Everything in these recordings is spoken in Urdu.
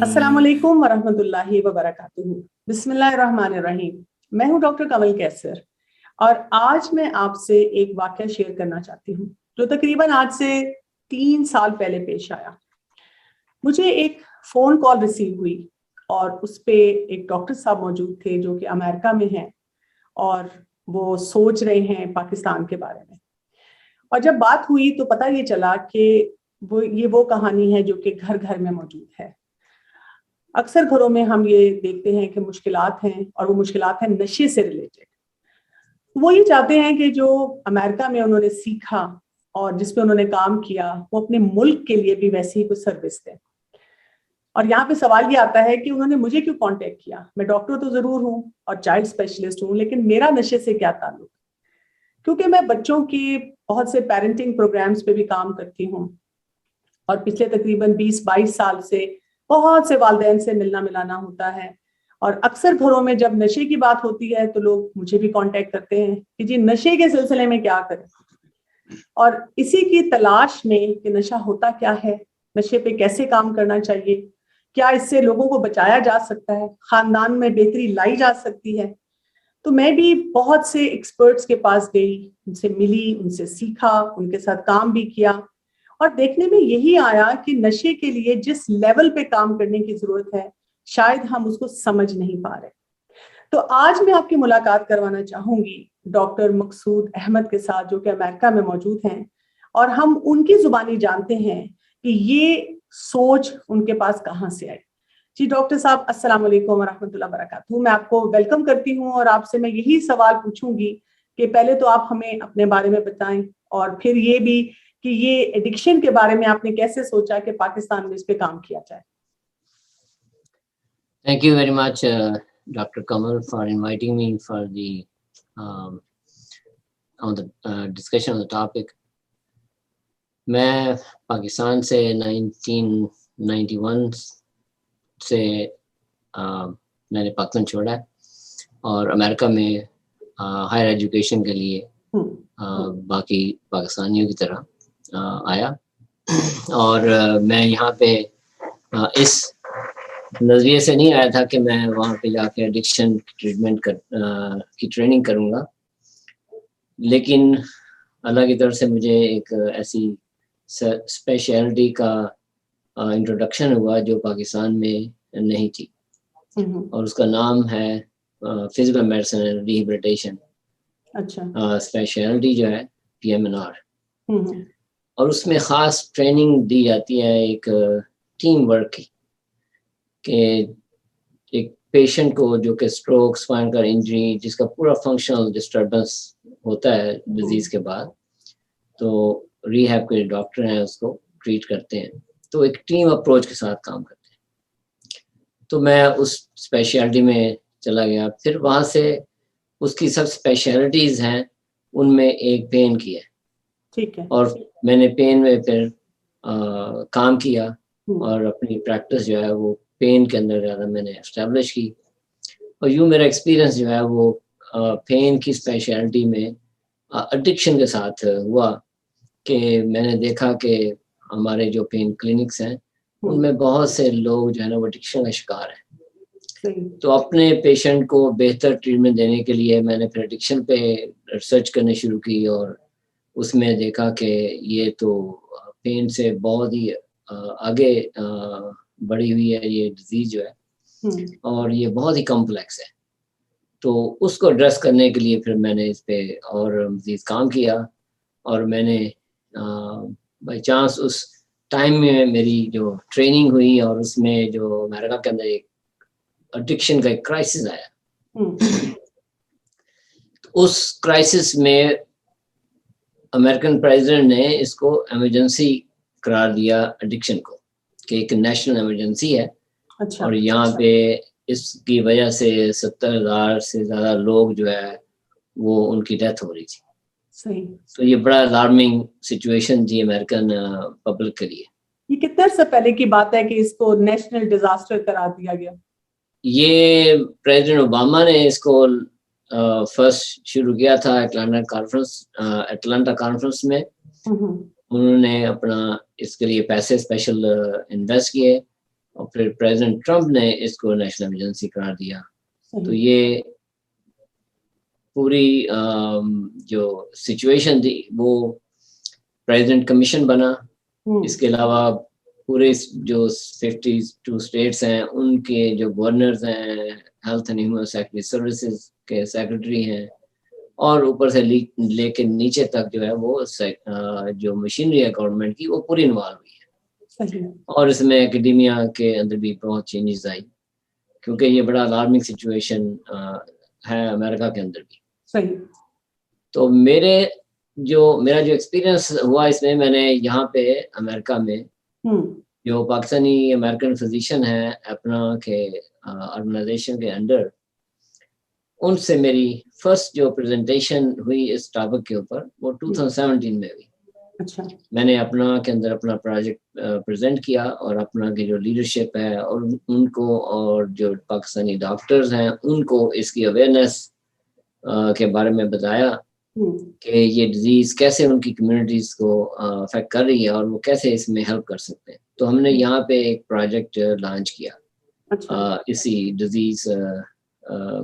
السلام علیکم ورحمۃ اللہ وبرکاتہ. بسم اللہ الرحمن الرحیم. میں ہوں ڈاکٹر کمل کیسر اور آج میں آپ سے ایک واقعہ شیئر کرنا چاہتی ہوں جو تقریباً آج سے 3 سال پہلے پیش آیا. مجھے ایک فون کال ریسیو ہوئی اور اس پہ ایک ڈاکٹر صاحب موجود تھے جو کہ امریکہ میں ہیں اور وہ سوچ رہے ہیں پاکستان کے بارے میں. اور جب بات ہوئی تو پتہ یہ چلا کہ وہ کہانی ہے جو کہ گھر گھر میں موجود ہے. اکثر گھروں میں ہم یہ دیکھتے ہیں کہ مشکلات ہیں اور وہ مشکلات ہیں نشے سے ریلیٹڈ. وہ یہ چاہتے ہیں کہ جو امریکہ میں انہوں نے سیکھا اور جس پہ انہوں نے کام کیا وہ اپنے ملک کے لیے بھی ویسی ہی کچھ سروس دیں. اور یہاں پہ سوال یہ آتا ہے کہ انہوں نے مجھے کیوں کانٹیکٹ کیا؟ میں ڈاکٹر تو ضرور ہوں اور چائلڈ اسپیشلسٹ ہوں، لیکن میرا نشے سے کیا تعلق؟ کیونکہ میں بچوں کی بہت سے پیرنٹنگ پروگرامز پہ بھی کام کرتی ہوں اور پچھلے تقریباً 20-22 سال سے بہت سے والدین سے ملنا ملانا ہوتا ہے. اور اکثر گھروں میں جب نشے کی بات ہوتی ہے تو لوگ مجھے بھی کانٹیکٹ کرتے ہیں کہ جی نشے کے سلسلے میں کیا کریں. اور اسی کی تلاش میں کہ نشہ ہوتا کیا ہے، نشے پہ کیسے کام کرنا چاہیے، کیا اس سے لوگوں کو بچایا جا سکتا ہے، خاندان میں بہتری لائی جا سکتی ہے. تو میں بھی بہت سے ایکسپرٹس کے پاس گئی، ان سے ملی، ان سے سیکھا، ان کے ساتھ کام بھی کیا اور دیکھنے میں یہی آیا کہ نشے کے لیے جس لیول پہ کام کرنے کی ضرورت ہے شاید ہم اس کو سمجھ نہیں پا رہے. تو آج میں آپ کی ملاقات کروانا چاہوں گی ڈاکٹر مقصود احمد کے ساتھ جو کہ امریکہ میں موجود ہیں اور ہم ان کی زبانی جانتے ہیں کہ یہ سوچ ان کے پاس کہاں سے آئی. جی ڈاکٹر صاحب السلام علیکم ورحمۃ اللہ وبرکاتہ. میں آپ کو ویلکم کرتی ہوں اور آپ سے میں یہی سوال پوچھوں گی کہ پہلے تو آپ ہمیں اپنے بارے میں بتائیں اور پھر یہ بھی کہ یہ ایڈکشن کے بارے میں آپ نے کیسے سوچا کہ پاکستان میں اس پہ کام کیا جائے. Thank you very much, Dr. Kamal, for inviting me for the discussion on the topic. میں پاکستان سے 1991 سے میں نے پاکستان چھوڑا ہے اور امریکہ میں ہائر ایجوکیشن کے لیے باقی پاکستانیوں کی طرح آیا. اور میں یہاں پہ اس نظریے سے نہیں آیا تھا کہ میں وہاں پہ جا کے ایڈکشن ٹریٹمنٹ کی ٹریننگ کروں گا، لیکن اللہ کی طرف سے مجھے ایک ایسی اسپیشلٹی کا انٹروڈکشن ہوا جو پاکستان میں نہیں تھی اور اس کا نام ہے فزیکل میڈیسن اینڈ ریہیبلیٹیشن. اچھا اسپیشلٹی جو ہے PMNR، اور اس میں خاص ٹریننگ دی جاتی ہے ایک ٹیم ورک کی کہ ایک پیشنٹ کو جو کہ اسٹروک، اسپائن کا انجری، جس کا پورا فنکشنل ڈسٹربنس ہوتا ہے ڈیزیز کے بعد، تو ریہیب کے ڈاکٹر ہیں اس کو ٹریٹ کرتے ہیں، تو ایک ٹیم اپروچ کے ساتھ کام کرتے ہیں. تو میں اس اسپیشلٹی میں چلا گیا. پھر وہاں سے اس کی سب اسپیشلٹیز ہیں، ان میں ایک پین کی ہے. ٹھیک ہے. اور میں نے پین میں پھر کام کیا اور اپنی پریکٹس جو ہے وہ پین کے اندر زیادہ میں نے اسٹیبلش کی. اور یوں میرا ایکسپیرئنس جو ہے وہ پین کی اسپیشلٹی میں ایڈکشن کے ساتھ ہوا کہ میں نے دیکھا کہ ہمارے جو پین کلینکس ہیں ان میں بہت سے لوگ جو ہے نا وہ ایڈکشن کا شکار ہیں. تو اپنے پیشنٹ کو بہتر ٹریٹمنٹ دینے کے لیے میں نے پھر ایڈکشن پہ ریسرچ کرنے شروع کی اور اس میں دیکھا کہ یہ تو پین سے بہت ہی آگے بڑھی ہوئی ہے یہ ڈیزیز جو ہے، اور یہ بہت ہی کمپلیکس ہے. تو اس کو ایڈریس کرنے کے لیے پھر میں نے اس پہ اور مزید کام کیا اور میں نے بائی چانس اس ٹائم میں میری جو ٹریننگ ہوئی اور اس میں جو امریکہ کے اندر ایک ایڈکشن کا ایک کرائسس آیا. اس کرائسس میں امریکن پریزیڈنٹ نے اس کو ایمرجنسی قرار دیا ایڈکشن کو کہ ایک نیشنل ایمرجنسی ہے. اچھا. اور یہاں پہ اس کی وجہ سے 70,000 سے زیادہ لوگ جو ہے وہ ان کی ڈیتھ ہو رہی تھی. صحیح. تو یہ بڑا الارمنگ سچویشن تھی امریکن پبلک کے لیے. یہ کتنے عرصے پہلے کی بات ہے کہ اس کو نیشنل ڈیزاسٹر قرار دیا گیا؟ یہ پریزیڈنٹ اوباما نے اس کو فرسٹ شروع کیا تھا اٹلانٹا کانفرنس میں. انہوں نے اپنا اس کے لیے پیسے اسپیشل انویسٹ کیے اور پھر پریزیڈنٹ ٹرمپ نے اس کو نیشنل ایمرجنسی قرار دیا. تو یہ پوری جو سچویشن تھی وہ پریزیڈنٹ کمیشن بنا. اس کے علاوہ پورے جو 52 اسٹیٹس ہیں ان کے جو گورنرز ہیں, health and human secretary services کے سیکرٹری ہیں, اور اوپر سے لے کے نیچے تک جو ہے وہ جو مشینری ہے گورنمنٹ کی وہ پوری انوالو ہوئی ہے. اور اس میں اکیڈیمیا کے اندر بھی بہت چینجز آئی, کیونکہ یہ بڑا الارمنگ سچویشن ہے امریکہ کے اندر بھی. تو میرا جو ایکسپیرینس ہوا اس میں نے یہاں پہ امریکہ میں جو پاکستانی امریکن فزیشین ہے اپنا کے آرگنائزیشن کے انڈر, ان سے میری فرسٹ جو پریزنٹیشن ہوئی اس ٹاپک کے اوپر وہ 2017 میں ہوئی. میں نے اپنا کے اندر اپنا پروجیکٹ پریزنٹ کیا اور اپنا کی جو لیڈرشپ ہے اور ان کو اور جو پاکستانی ڈاکٹرز ہیں ان کو اس کی اویئرنیس کے بارے میں بتایا کہ یہ ڈیزیز کیسے ان کی کمیونٹیز کو افیکٹ کر رہی ہے اور وہ کیسے اس میں ہیلپ کر سکتے ہیں. تو ہم نے یہاں پہ ایک پروجیکٹ لانچ کیا اسی ڈیزیز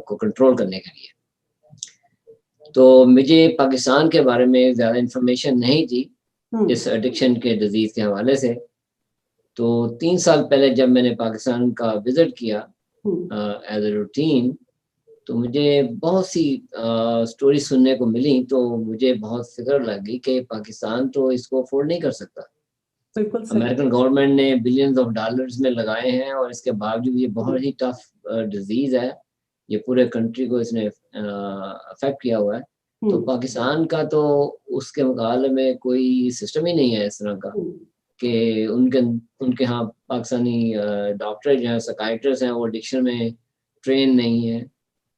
کو کنٹرول کرنے کے لیے. تو مجھے پاکستان کے بارے میں زیادہ انفارمیشن نہیں تھی اس ایڈکشن کے ڈیزیز کے حوالے سے. تو 3 سال پہلے جب میں نے پاکستان کا وزٹ کیا ایز اے روٹین, تو مجھے بہت سی سٹوری سننے کو ملی. تو مجھے بہت فکر لگی کہ پاکستان تو اس کو افورڈ نہیں کر سکتا. امریکن گورنمنٹ نے بلینز آف ڈالرز میں لگائے ہیں اور اس کے باوجود یہ بہت ہی ٹف ڈیزیز ہے, یہ پورے کنٹری کو اس نے افیکٹ کیا ہوا ہے. تو پاکستان کا تو اس کے مقابلے میں کوئی سسٹم ہی نہیں ہے اس طرح کا کہ ان کے ہاں پاکستانی ڈاکٹر جو ہیں سائکیٹرسٹ ہیں وہ ایڈکشن میں ٹرین نہیں ہیں,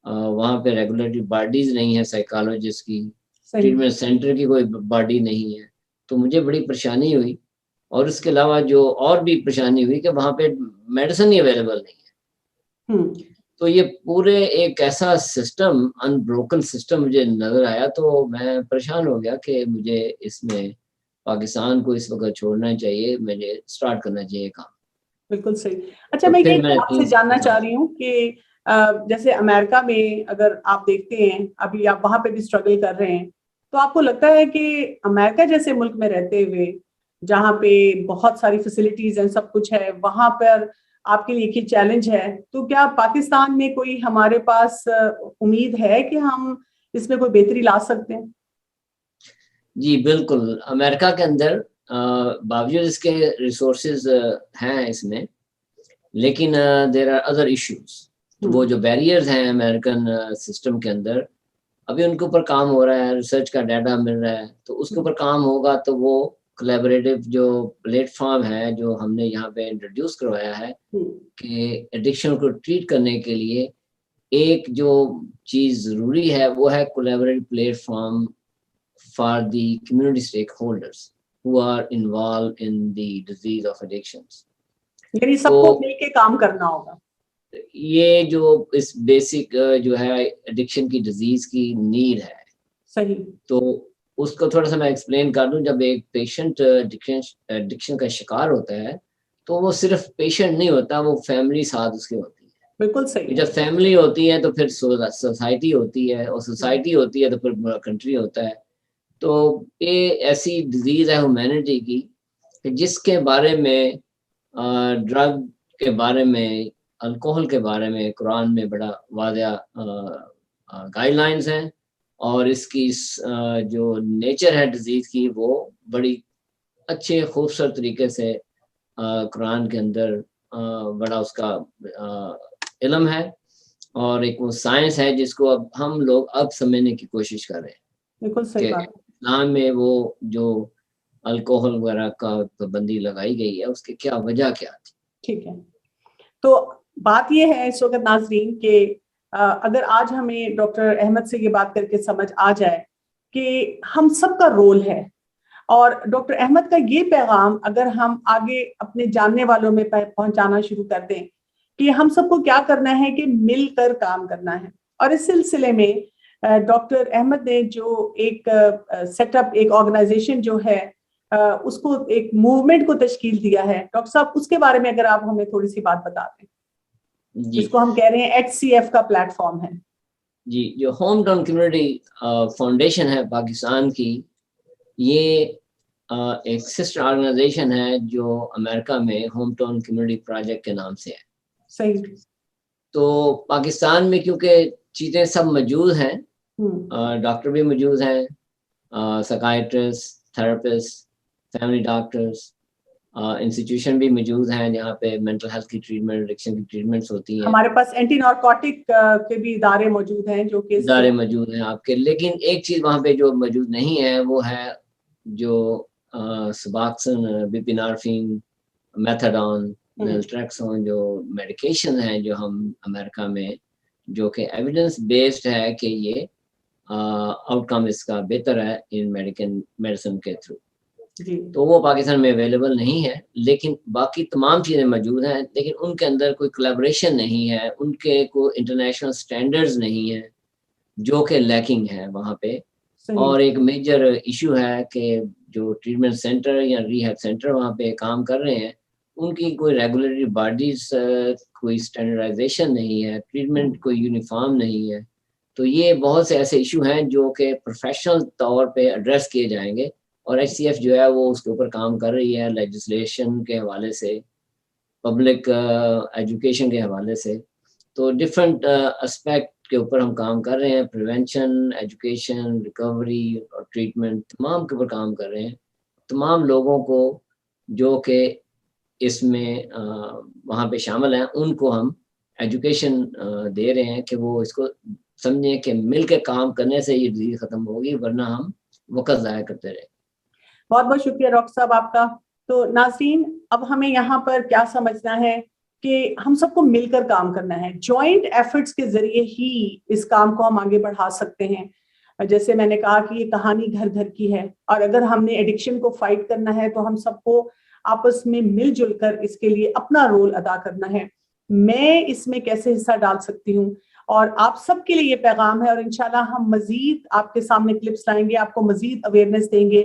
وہاں پہ ریگولیٹری باڈیز نہیں ہیں سائیکالوجسٹ کی, ٹریٹمنٹ سینٹر کی کوئی باڈی نہیں ہے. تو مجھے بڑی پریشانی ہوئی, اور اس کے علاوہ جو اور بھی پریشانی ہوئی کہ وہاں پہ میڈیسن ہی اویلیبل نہیں ہے. تو یہ پورے ایک ایسا سسٹم انبروکن سسٹم مجھے نظر آیا. تو میں پریشان ہو گیا کہ مجھے اس میں پاکستان کو اس وقت چھوڑنا چاہیے, مجھے سٹارٹ کرنا چاہیے کام. بالکل صحیح. اچھا, میں یہ آپ سے جاننا چاہ رہی ہوں کہ جیسے امریکہ میں اگر آپ دیکھتے ہیں ابھی آپ وہاں پہ بھی اسٹرگل کر رہے ہیں, تو آپ کو لگتا ہے کہ امریکہ جیسے ملک میں رہتے ہوئے جہاں پہ بہت ساری فیسلٹیز ہیں, سب کچھ ہے, وہاں پر آپ کے لیے ایک ہی چیلنج ہے, تو کیا پاکستان میں کوئی ہمارے پاس امید ہے کہ ہم اس میں کوئی بہتری لا سکتے ہیں؟ جی بالکل. امریکہ کے اندر باوجود اس کے ریسورسز ہیں اس میں, لیکن دیر آر ادر ایشوز. وہ جو بیریئرز ہیں امریکن سسٹم کے اندر, ابھی ان کے اوپر کام ہو رہا ہے, ریسرچ کا ڈیٹا مل رہا ہے, تو اس کے اوپر کام ہوگا تو وہ کولیبریٹو جو پلیٹ فارم ہے جو ہم نے یہاں پہ انٹروڈیوس کروایا ہے کہ ایڈکشن کو ٹریٹ کرنے کے لیے ایک جو چیز ضروری ہے وہ ہے collaborative plate form for the community stack holders who are involved in the disease of addictions. یعنی سب کو مل کے کام کرنا ہوگا. یہ جو اس بیسک جو ہے ایڈکشن کی ڈیزیز کی نیڈ ہے. صحیح. تو اس کو تھوڑا سا میں ایکسپلین کر دوں. جب ایک پیشنٹ ایڈکشن کا شکار ہوتا ہے تو وہ صرف پیشنٹ نہیں ہوتا, وہ فیملی ساتھ اس کے ہوتی ہے. بالکل صحیح. جب فیملی ہوتی ہے تو پھر سوسائٹی ہوتی ہے, اور سوسائٹی ہوتی ہے تو پھر کنٹری ہوتا ہے. تو یہ ایسی ڈیزیز ہے ہیومینٹی کی کہ جس کے بارے میں ڈرگ کے بارے میں, الکوہل کے بارے میں قرآن میں بڑا واضح گائیڈ لائنز ہیں, اور اس کی جو نیچر ہے ڈیزیز کی وہ بڑی اچھے خوبصورت طریقے سے قرآن کے اندر بڑا اس کا علم ہے, اور ایک وہ سائنس ہے جس کو اب ہم لوگ اب سمجھنے کی کوشش کر رہے ہیں. بالکل صحیح بات. اسلام میں وہ جو الکوہل وغیرہ کا پابندی لگائی گئی ہے اس کی کیا وجہ کیا تھی. ٹھیک ہے. تو بات یہ ہے اس وقت ناظرین کہ اگر آج ہمیں ڈاکٹر احمد سے یہ بات کر کے سمجھ آ جائے کہ ہم سب کا رول ہے, اور ڈاکٹر احمد کا یہ پیغام اگر ہم آگے اپنے جاننے والوں میں پہنچانا شروع کر دیں کہ ہم سب کو کیا کرنا ہے کہ مل کر کام کرنا ہے. اور اس سلسلے میں ڈاکٹر احمد نے جو ایک سیٹ اپ, ایک آرگنائزیشن جو ہے اس کو ایک موومنٹ کو تشکیل دیا ہے. ڈاکٹر صاحب اس کے بارے میں اگر آپ ہمیں تھوڑی سی بات بتا دیں, جس کو ہم کہہ رہے ہیں HCF کا پلیٹ فارم ہے. جی, جو ہوم ٹاؤن کمیونٹی فاؤنڈیشن ہے پاکستان کی, یہ ایک سسٹر آرگنائزیشن ہے جو امریکہ میں ہوم ٹاؤن کمیونٹی پروجیکٹ کے نام سے ہے. صحیح. تو پاکستان میں کیونکہ چیزیں سب موجود ہیں, ڈاکٹر بھی موجود ہیں, سائکائٹرسٹ, تھراپسٹ, فیملی ڈاکٹرس, انسٹیٹیوشن بھی موجود ہیں جہاں پہ مینٹل ہیلتھ کی ٹریٹمنٹ, ایڈکشن کی ٹریٹمنٹس ہوتی ہیں. ہمارے پاس اینٹی نارکوٹک کے بھی ادارے موجود ہیں جو کہ ادارے موجود ہیں آپ کے, لیکن ایک چیز وہاں پہ جو موجود نہیں ہے وہ ہے جو سباکسن, بپینارفین, میتھاڈون, نلٹریکسون جو میڈیکیشن ہیں جو ہم امریکہ میں, جو کہ ایویڈنس بیسڈ ہے کہ یہ آؤٹ کم اس کا بہتر ہے ان میڈیسن کے تھرو, تو وہ پاکستان میں اویلیبل نہیں ہے. لیکن باقی تمام چیزیں موجود ہیں, لیکن ان کے اندر کوئی کولیبریشن نہیں ہے, ان کے کوئی انٹرنیشنل سٹینڈرڈز نہیں ہیں, جو کہ لیکنگ ہے وہاں پہ. اور ایک میجر ایشو ہے کہ جو ٹریٹمنٹ سینٹر یا ریہیب سینٹر وہاں پہ کام کر رہے ہیں, ان کی کوئی ریگولیٹری باڈیز, کوئی اسٹینڈرڈائزیشن نہیں ہے, ٹریٹمنٹ کوئی یونیفارم نہیں ہے. تو یہ بہت سے ایسے ایشو ہیں جو کہ پروفیشنل طور پہ ایڈریس کیے جائیں گے, اور HCF جو ہے وہ اس کے اوپر کام کر رہی ہے, لیجسلیشن کے حوالے سے, پبلک ایجوکیشن کے حوالے سے. تو ڈفرینٹ اسپیکٹ کے اوپر ہم کام کر رہے ہیں, پریونشن, ایجوکیشن, ریکوری اور ٹریٹمنٹ, تمام کے اوپر کام کر رہے ہیں. تمام لوگوں کو جو کہ اس میں وہاں پہ شامل ہیں, ان کو ہم ایجوکیشن دے رہے ہیں کہ وہ اس کو سمجھیں کہ مل کے کام کرنے سے یہ ڈیزیز ختم ہوگی, ورنہ ہم وقت ضائع کرتے رہے. بہت بہت شکریہ ڈاکٹر صاحب آپ کا. تو ناظرین, اب ہمیں یہاں پر کیا سمجھنا ہے کہ ہم سب کو مل کر کام کرنا ہے. جوائنٹ ایفرٹس کے ذریعے ہی اس کام کو ہم آگے بڑھا سکتے ہیں. جیسے میں نے کہا کہ یہ کہانی گھر گھر کی ہے, اور اگر ہم نے ایڈکشن کو فائٹ کرنا ہے تو ہم سب کو آپس میں مل جل کر اس کے لیے اپنا رول ادا کرنا ہے. میں اس میں کیسے حصہ ڈال سکتی ہوں, اور آپ سب کے لیے یہ پیغام ہے, اور انشاءاللہ ہم مزید آپ کے سامنے کلپس لائیں گے, آپ کو مزید اویئرنیس دیں گے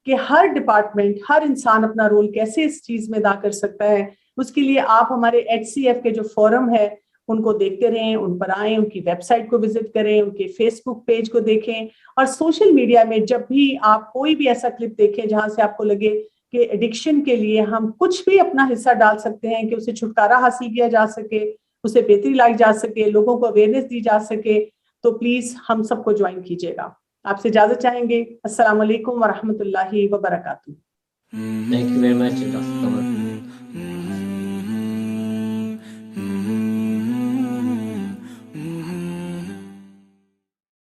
کہ ہر ڈپارٹمنٹ, ہر انسان اپنا رول کیسے اس چیز میں ادا کر سکتا ہے. اس کے لیے آپ ہمارے HCF کے جو فورم ہے ان کو دیکھتے رہیں, ان پر آئیں, ان کی ویب سائٹ کو وزٹ کریں, ان کے فیس بک پیج کو دیکھیں, اور سوشل میڈیا میں جب بھی آپ کوئی بھی ایسا کلپ دیکھیں جہاں سے آپ کو لگے کہ ایڈکشن کے لیے ہم کچھ بھی اپنا حصہ ڈال سکتے ہیں کہ اسے چھٹکارا حاصل کیا جا سکے, اسے بہتری لائی جا سکے, لوگوں کو اویئرنیس دی جا سکے, تو پلیز ہم سب کو جوائن کیجیے گا. آپ سے اجازت چاہیں گے. السلام علیکم ورحمۃ اللہ وبرکاتہ. Thank you very much, Dr. Kamal.